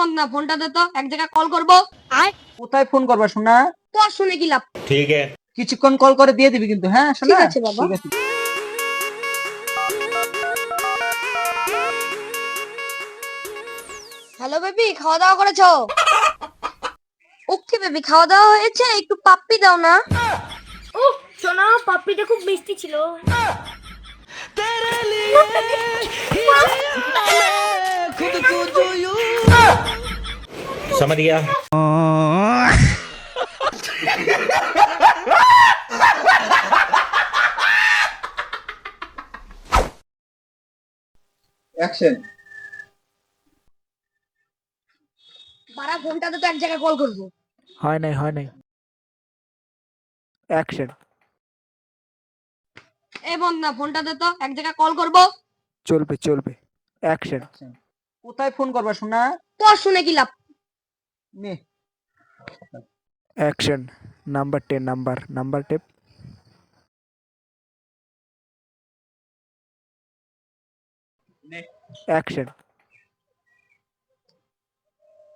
বন্ধনা ফোনটা দে তো, এক জায়গায় কল করবো। কোথায় ফোন করবা শোনা? তোর শুনে কি লাভ? ठीक है। কিছুক্ষণ কল করে দিয়ে দিবি কিন্তু, হ্যাঁ শোনা? ঠিক আছে বাবা। ঠিক আছে। হ্যালো বেবি, খাওয়া দাওয়া করেছো? ওকে বেবি, খাওয়া দাওয়া হয়েছে, একটু পাপ্পি দাও না। উফ সোনা, পাপ্পিটা খুব মিষ্টি ছিল। समझ गया। অ্যাকশন। বাড়া ফোনটা দে তো, এক জায়গায় কল করবো। হয় নাই। অ্যাকশন। বন্ধনা ফোনটা দে তো, এক জায়গায় কল করবো। চলবে। অ্যাকশন। কোথায় ফোন করবা শোনা? তোর শুনে কি লাভ? নে। অ্যাকশন। নাম্বার 10 নাম্বার টেপ। অ্যাকশন।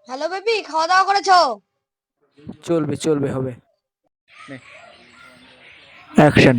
হ্যালো বেবি, খাওয়া দাওয়া করেছো? চলবে হবে। অ্যাকশন।